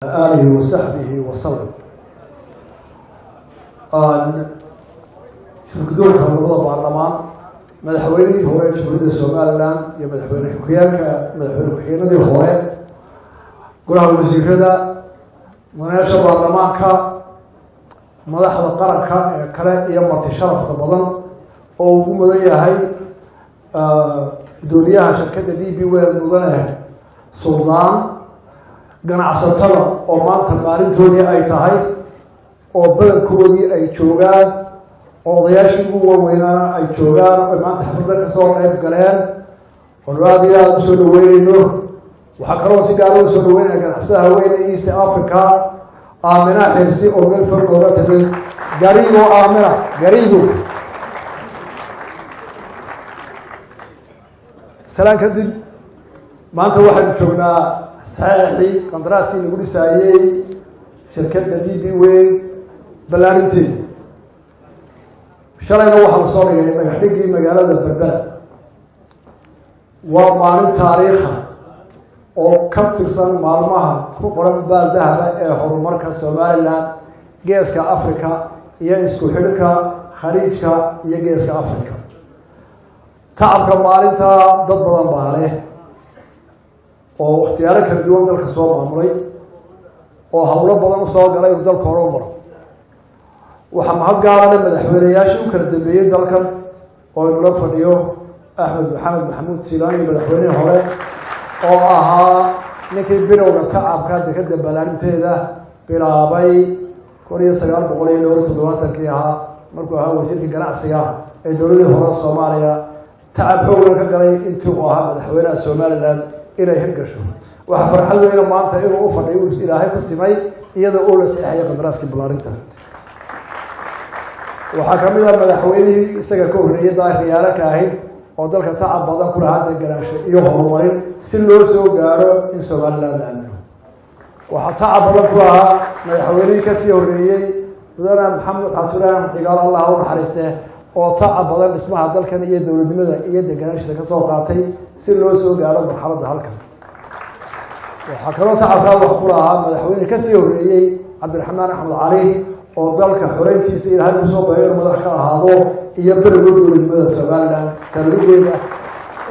آله وصحبه وسلم. شركدور كهرباء البرلمان مدحويني هو جمهورية سوماليلاند يا مدحويني كحيانة هو قلها الوزير مناقشة برلمانك مدحض القرن كلا يوم تشرف بدن أو مدية هاي دوليها شركة دي بيوال مدنها سلطان ganacsatada oo maanta maalintoodii ay tahay oo badankoodii ay joogaan oo odayaashii ugu waaweynaa ay joogaan oo maanta xafladda ka soo qayb galeen oo aad iyo aad u soo dhaweynayno waxaa kaloo si gaar ah u soo dhaweynaya ganacsadaha haweeneyda East Africa Aamina Xirsi oo meel fog uga tagay garigo Aamina garigo salaan kadib maanta waxaan joognaa صحيح قندراسكي نقول سايي شركة دي وين بلانتي شرعنا واحد صار يعني تحقيقي مجالات البلد ومعلوم تاريخها أو كم ترسل معلومها قرن بالذهب هو مركز سوماليلاند جيس كأفريقيا يجلس كحركة خليج يجلس كأفريقيا تعب كمالين تا ضد بدن بعله oo ikhtiyaaro kala duwan dalka soo maamulay oo hawlo badan soo galay dalka horumar waxa mahad gaarana madaxweynayaashii u kala dambeeyay dalkan oo la fadhiyo Axmed Maxamuud Silaani madaxweynaha hore oo ahaa ninkii bilowga tacabka dekada balaarinteeda bilaabay 1970 ahaa markuu ahaa wasiirka ganacsiga ee dowladda hore Soomaaliya tacab xoog ka galay intii uu ahaa madaxweynaha Soomaaliland إلى هرجشوا وحفرحوا إلى ما أنت إلى أوفر يقول إلى هاي السماي إذا أول سياحية قدراسك بلارنتا وحكمنا مدحويني سجكون إذا ريالك هاي وذلك تعب بعض كل هذا الجراش يهرمين سلوسو جارو إن سوى الله لأنه وحتعب بعضها مدحويني كسيوري وذنا محمد حسولان قال الله ونحرسته وطاع بدل اسمها ذلك يد ولدمده يد جناش كسو قاطي سلوسو قالوا مرحله halkan waxa kala taabka wax quraha madaxweyne ka sii horeeyay Cabdiraxmaan Axmed Cali oo dalka xoreyntiisa ilaahay u soo baayay madax ka ahaado iyo barigood wadamada Soomaaliland sanadkeeda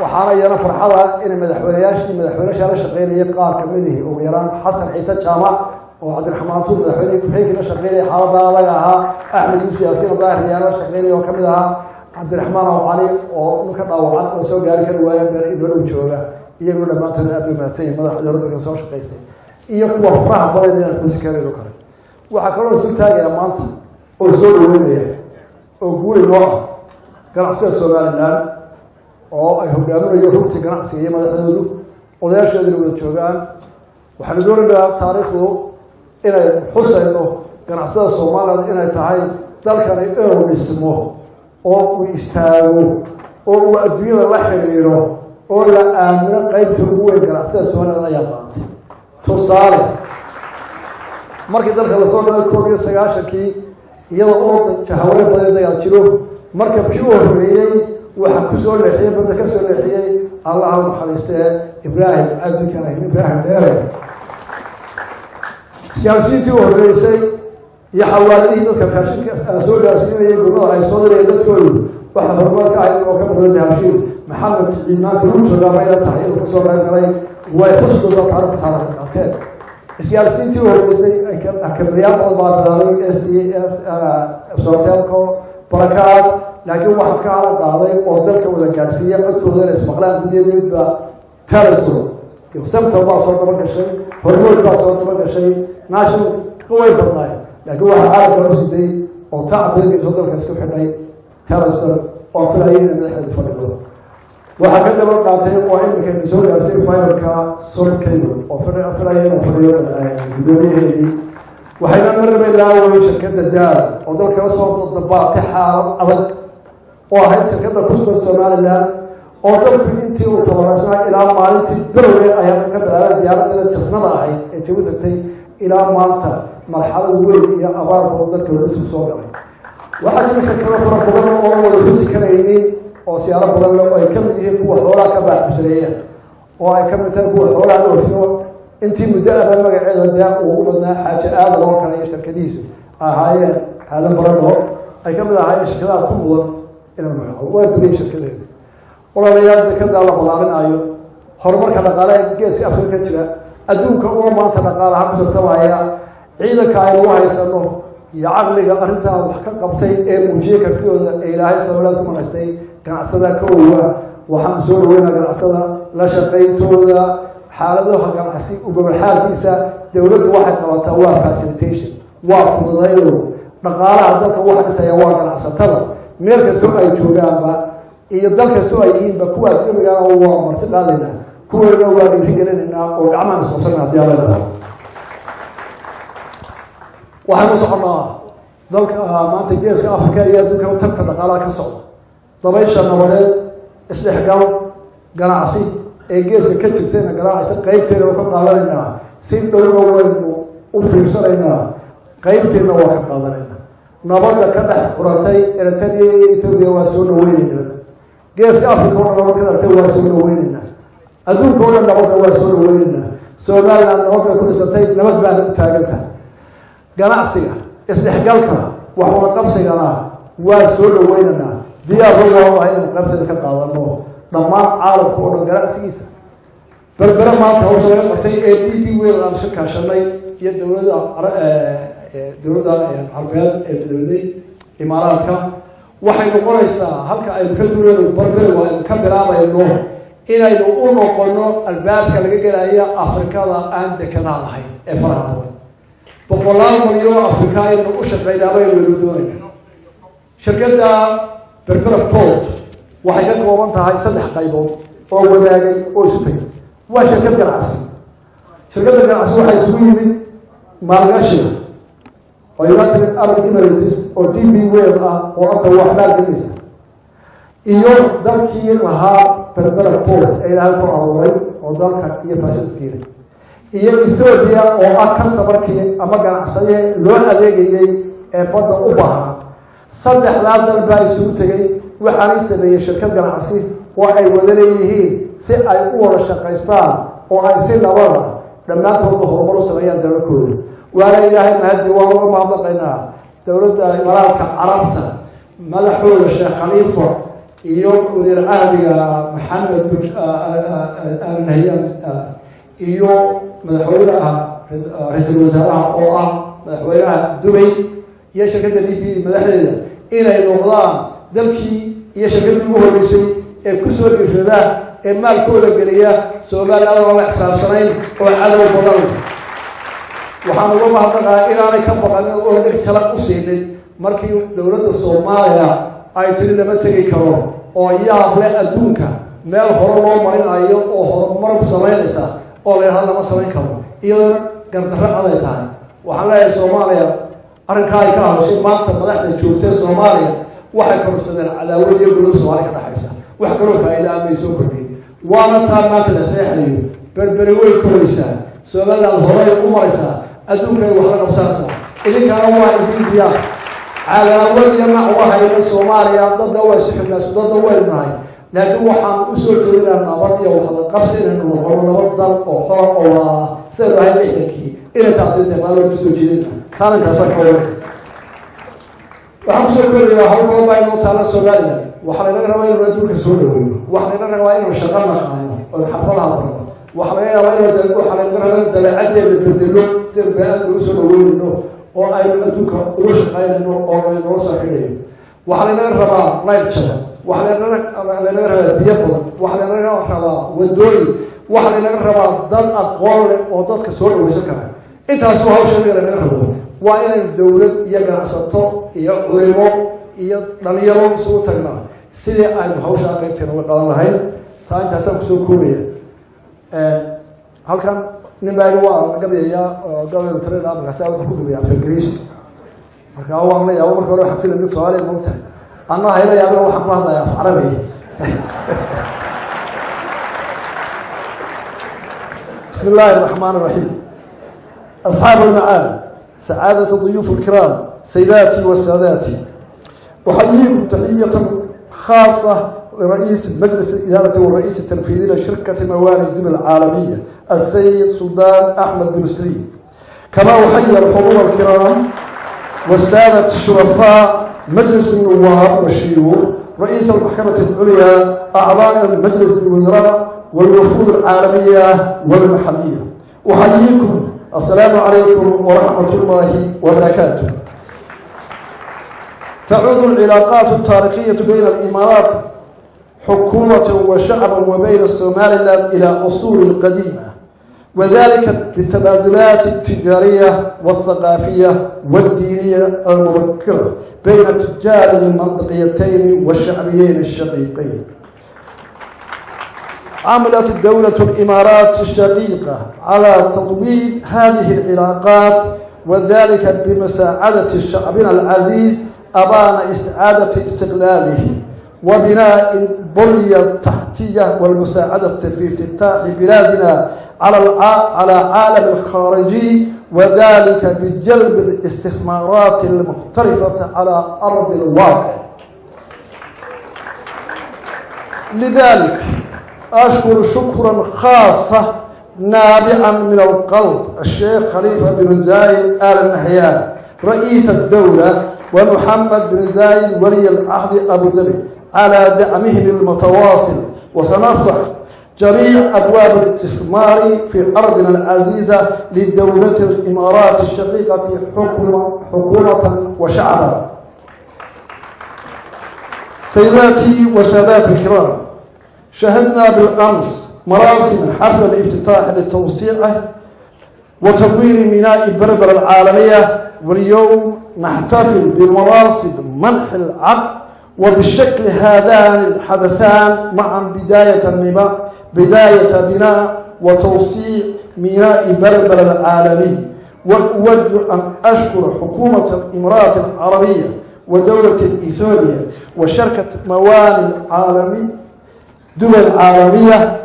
waxaana yana farxada in madaxweynayaasha la shaqeynayay qaar kamidii ugu yaraan Xasan Ciise Jaamac oo Cabdiraxmaan Tuur madaxweyne ku xigay la shaqeynayay xaalada laga ahaa Axmed Yuusuf Yaasiin Daahir la shaqeynayay oo kamid ahaa Cabdiraxmaan Cali oo ka dhaawacan oo soo gaari kara waayay dowladda jooga iyagoo dhamaantood aad u maatay madaxda dowladda soo shaqeysay iyo kuwa faraha badan ee ku sikareeyo kale waxa kale oo soo taagaya maanta oo soo dhaweynaya oo guul loo ganacsiga Soomaaliland oo ay hogaaminayo runtii ganacsiga iyo madaxdoodu odayaashooda wada joogaan waxaan doonayaa taariikhdu inay xusayno ganacsiga Soomaaliland inay tahay dalkan ee dhismo oo uu istaago oo uu adduunyada la xiriiro oo la aamino qaybta ugu weyn ganacsiga Soomaaliland ayaa qaatay tusaale markii dalka la soo galay 1990kii iyadoo oo jahawle badan ay jiro markabkii uu horeeyay waxa ku soo leexiyay badda ka soo leexiyay Allah uu xariistay Ibrahim Ibrahim Dheere siyaasiyiintii uu horeysay iyo xawaalidii dadka faashinka soo gaarsiinayay gurmada ay soo direen dadkoodu waxa horumar ka ahayd oo ka badan yahay Maxamed Ciidmaanti uu soo gaabay tahay oo soo qaybgalay way xusdo taariikhda siyaasiyiintii uu horeysay ay ka kabriyaan oo baadalay SDS Sotelco barakaad laakiin waxa ka qaaday oo dalka wada gaarsiiyay codkooda ismaqlaan gudiyeedba taraso sabta waa soo daba gashay hormood baa soo daba gashay national way badnay laakiin waxa aad loo siday oo tacbiirka soo dalka isku xidhay taraso oo filayeen madaxda fadhido waxa ka daba qaatay oo imika soo gaarsiiyay fiberka Sotelco oo filayeen fadhiyo gudiyeedii waxayna marnaba ilaa shirkadda daal oo dalka soo dabaaqay xaalad adag oo ahayd shirkadda ku soo Soomaaliland oo dalku intii uu tababarsanaa ilaa maalintii bilowga ayaa ka bilaabay diyaaradda jasnada ahayd ee jawi tagtay ilaa maanta marxalad weyn iyo abaar badan dalka lagu soo galay waxa jira shirkado fara badan oo wada xusi karayeen oo siyaaro badan loo ay ka mid yihiin kuwa xoolaha ka baaxisay oo ay ka mid tahay kuwa xoolaha oo intii muddo aba magaceeda dee ugu badnaa xaaje aada loo kala iyo shirkadihiisu ahaayeen aadan baradho ay ka mid ahaayeen shirkadaha ku mudan inuu magaco waa gudeen shirkadeedu walaalayaal dekedaa la balaarinaayo horumarka dhaqaale ee geeska afrika ka jira adduunka uma maanta dhaqaalaha ku tartamaya ciidanka aynu haysano iyo caqliga arrintaa wax ka qabtay ee muujiyey kartidooda ee ilaahay sabablaad ku manaystay ganacsada ka owa waxaan soo dhaweynaa ganacsada la shaqayntooda xaaladaha ganacsi ugobolxaalkiisa dowladdu waxay qabataa waa facilitation waa fududaydo dhaqaalaha dalka waxa dhisaya waa ganacsatada meel kastoo ay joogaanba iyo dal kastoo ay yihiinba kuwa ajnabigaana waa marti qaadaynaa kuweena waa dhiirigelinaynaa oo gacmahan isqabsanaa haddii alla leedahay waxaynu soconnaa dalka maanta geeska afrika iyo adduunka tartan dhaqaalaha ka socda dabaysha nabadeed isdhexgal ganacsi ee geeska ka jirtayna garaacaysa qaybteena waa ka qaadanaynaa si dhowna waynu u fiirsanaynaa qaybteena waa ka qaadanaynaa nabadda ka dhex quratay eritrea iyo ethoobiya waa soo dhaweynaynaa geeska africa oo dhan nabad ka dhartay waa soo dhaweynaynaa adduunka oo dhan nabadda waa soo dhaweynaynaa somaliland nabad bay ku dhisatay nabad baana u taagantahay ganacsiga isdhexgalka wax wada qabsigana waa soo dhaweynaynaa diyaarba waa ahay inuu qaybteeda ka qaadano dhammaan caalamka oo dhan ganacsigiisa berbere maanta hawsha laga qabtay ee d p weyn aan iska kaashanay iyo dowladda carbeed ee midowday imaaraadka waxay noqonaysaa halka aynu ka duulano berbere waa aynu ka bilaabayno inaynu u noqono albaabka laga gelaya afrikada aan dekedaha lahayn ee faraha badan boqolaal milyan afrika aynu u shaqaynaaba aynu doonayna shirkadda berbera port waxay ka kooban tahay 3 qaybood oo wadaagay oo isu tagay waa shirkad ganacsi shirkadda ganacsi waxay isugu yimid maalgashiga oo United Arab Emirates oo DB World ah oo anta wax maalgelinaysa iyo dalkii lahaa berbera port ee ilaahay ku abuuray oo dalka iyo fasilkiisa iyo Ethiopia oo ah customerkii ama ganacsiga loo adeegayay ee badda u baahan saddexdaa dal baa isugu tagay waxaanay sameeyey shirkad ganacsi oo ay wada leeyihiin si ay u wada shaqaystaan oo ay si nabada dhammaantoodba horumar u sameeyaan dalalkooda waana ilaahay mahadi waa uga mahadnaqaynaa dowladda imaaraadka carabta madaxooda sheekh khaliifa iyo wasiir cahdiga maxamed al-nahyan iyo madaxweynaha ra-iisul wasaaraha oo ah madaxweynaha dubay iyo shirkadda d p madaxdeeda inay noqdaan dalkii iyo shirkaddii ugu horreysay ee kusoo dhiirada ee maalkooda geliya Soomaaliya aan la ixtiraamsanayn oo cadow badan waxaan uga mahadnaqaa inaanay ka baqanin oo dhig jala u siinay markii dowladda Soomaaliya ay tiri lama tegi karo oo yaab leh adduunka meel hore loo marinayo oo horumar sameynaysa oo la yiraahdo lama sameyn karo iyadoo gardarro ay tahay waxaan leeyahay Soomaaliya arrinka ay ka hadashay maanta madaxda joogtay Soomaaliya waxay korsadeen cadaawad iyo gulub Soomaaliya ka dhaxaysa wax kaloo faa'iido ah may soo kordhin waana taa maanta la saxayo berberi way koraysaa Soomaaliland hore u maraysaa adduunka wax la qabsanaysaa idinkaana waa idinkiya cadaawad iyo macwaha Soomaaliya dadda way sixinaas dadda way nahay laakiin waxaan u soo jeedinaa nabad iyo wada qabsi inaynu noqono nabad dal oo xor oo sida ay leeyihiin إلى تعطينا قالوا بسوجينا كان كسكوا وحنا سكوا يا هو ما ينوت على سؤالنا وحنا نقرأ وين ردوك سؤالنا وحنا نقرأ وين وشغلنا خانة والحفلة برا وحنا وين وحنا نقرأ وين تبعتنا بالبدلو سير بيان وسول وين إنه أو أي ردوك وش قايل إنه أو نوصل إليه وحنا نقرأ ما يتشبه وحنا نقرأ بيبل وحنا نقرأ ودوري وحنا نقرأ ضد أقوال وضد كسول ويسكر intaas waa hawsha laga rabo waa in dawlad iyo ganacsato iyo culimo iyo dhalinyaro isugu tagnaa sidii ay hawsha qaybteena uga qadan lahayn taa intaas ku soo koobaya halkan nimaay waa laga bixiyaa gobol tareen ama xasaabta ku duubaya Ingiriis marka waa la yaabo marka hore xafil mid Soomaali moogta anna hayla yaabo waxa ku hadlaya Carabi bismillaahir rahmaanir rahiim أصحاب المعالي سعادة الضيوف الكرام سيداتي وساداتي أحييكم تحية خاصة رئيس مجلس الإدارة والرئيس التنفيذي لشركة موانئ الدول العالمية السيد سلطان أحمد بن سليم. كما أحيي الحضور الكرام والسادة الشرفاء مجلس النواب والشيوخ، رئيس المحكمة العليا، أعضاء مجلس الوزراء والوفود العالمية والمحلية. أحييكم، السلام عليكم ورحمة الله وبركاته. تعود العلاقات التاريخية بين الإمارات حكومة وشعبا وبين الصوماليلاند إلى أصول قديمة، وذلك بالتبادلات التجارية والثقافية والدينية المبكرة بين التجار المنطقيتين والشعبيين الشقيقين. عملت الدولة الإمارات الشقيقة على تطوير هذه العلاقات، وذلك بمساعدة شعبنا العزيز أبان استعادة استقلاله وبناء البنية التحتية والمساعدة في افتتاح بلادنا على عالم الخارجي، وذلك بجلب الاستثمارات المختلفة على أرض الواقع. لذلك أشكر شكرا خاصة نابعا من القلب الشيخ خليفة بن زايد آل نهيان رئيس الدولة ومحمد بن زايد ولي العهد أبو ظبي على دعمهم المتواصل، وسنفتح جميع أبواب الاستثمار في أرضنا العزيزة لدولة الإمارات الشقيقة حكومة وشعبا. سيداتي وسادات الكرام، شهدنا بالأمس مراسم حفل الافتتاح للتوسيع وتطوير ميناء بربر العالمية، واليوم نحتفل بمراسم منح العقد، وبالشكل هذان الحدثان معا بداية بناء وتوسيع ميناء بربر العالمي. وأود أن أشكر حكومة الإمارات العربية ودولة إثيوبيا وشركة موانئ دول العالمية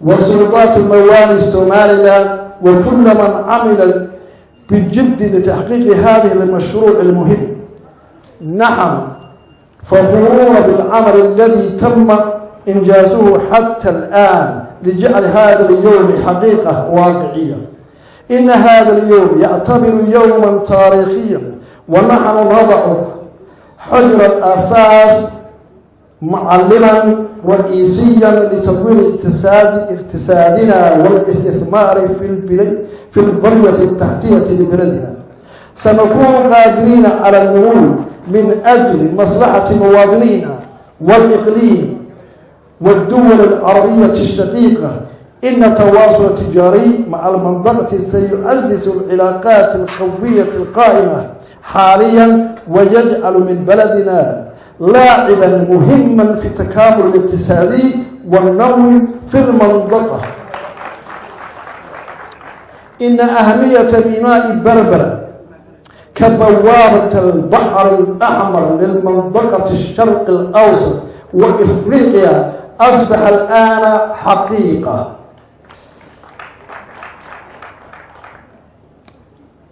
وسلطات الموانئ الصوماليلاند وكل من عمل بجد لتحقيق هذه المشروع المهم. نحن فخورون بالعمل الذي تم إنجازه حتى الآن لجعل هذا اليوم حقيقة واقعية. إن هذا اليوم يعتبر يوما تاريخيا، ونحن نضع حجر الأساس معلما رئيسيا لتطوير اقتصادنا والاستثمار في البنية التحتية لبلدنا. سنكون قادرين على النمو من أجل مصلحة مواطنينا والإقليم والدول العربية الشقيقة. إن التواصل التجاري مع المنطقة سيعزز العلاقات القوية القائمة حاليا، ويجعل من بلدنا لاعبا مهما في التكامل الاقتصادي والنمو في المنطقة. إن أهمية ميناء بربر كبوابة البحر الأحمر للمنطقة الشرق الأوسط وإفريقيا أصبح الآن حقيقة،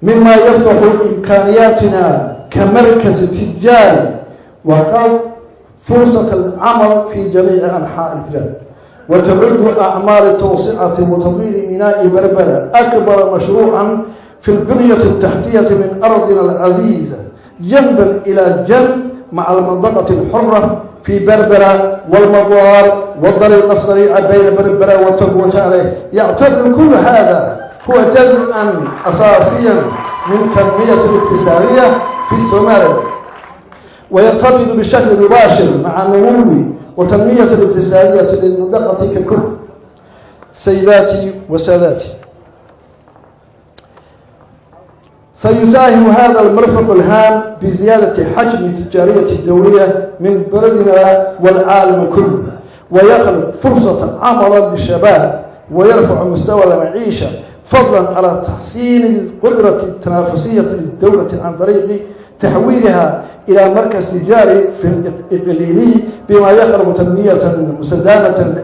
مما يفتح إمكانياتنا كمركز تجاري وخلق فرصة العمل في جميع أنحاء البلاد. وتعد أعمال التوسعة وتطوير ميناء بربر أكبر مشروعا في البنية التحتية من أرضنا العزيزة، جنبا إلى جنب مع المنطقة الحرة في بربرة والمطار والطريق السريع بين بربرة وتبوتالي. يعتبر كل هذا هو جزءا أساسيا من التنمية الاقتصادية في الصوماليلاند، ويرتبط بشكل مباشر مع النمو وتنمية الاقتصادية للمنطقة ككل. سيداتي وساداتي، سيساهم هذا المرفق الهام بزيادة حجم التجارية الدولية من بلدنا والعالم كله، ويخلق فرصة عمل للشباب، ويرفع مستوى المعيشة، فضلا على تحسين القدرة التنافسية للدولة عن طريق تحويلها إلى مركز تجاري في الإقليمي، بما يخلق تنمية مستدامة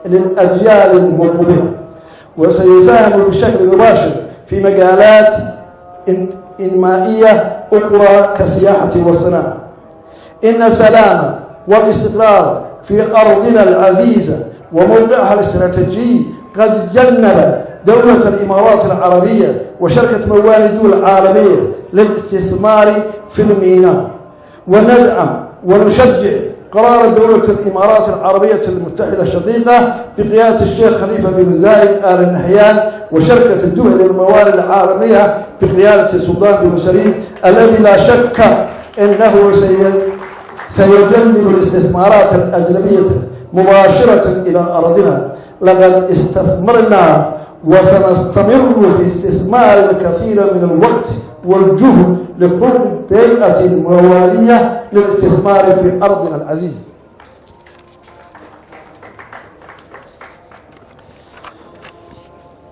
للأجيال المقبلة. وسيساهم بشكل مباشر في مجالات إنمائية أخرى كالسياحة والصناعة. إن سلام والاستقرار في أرضنا العزيزة وموقعها الاستراتيجي قد جنب دولة الإمارات العربية وشركة موانئ الدول العالمية للاستثمار في الميناء، وندعم ونشجع قرار دولة الإمارات العربية المتحدة الشقيقة بقيادة الشيخ خليفة بن زايد آل نهيان وشركة الدول الموانئ العالمية بقيادة السلطان بن سليم الذي لا شك أنه سيجنب الاستثمارات الأجنبية مباشرة إلى أرضنا. لقد استثمرنا وسنستمر في استثمار الكثير من الوقت والجهد لخلق بيئة موالية للاستثمار في أرضنا العزيزة.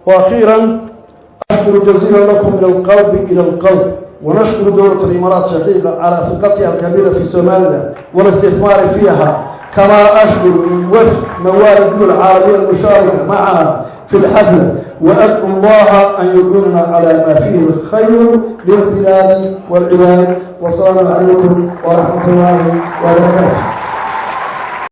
وأخيرا أشكر جزيلا لكم من القلب إلى القلب، ونشكر دولة الإمارات الشقيقة على ثقتها الكبيرة في سوماليلاند والاستثمار فيها، كما أشكر من وفد موارد الدول العربية المشاركة معنا في الحفل، وأدعو الله أن يكوننا على ما فيه الخير للبلاد والعباد. والسلام عليكم ورحمة الله وبركاته.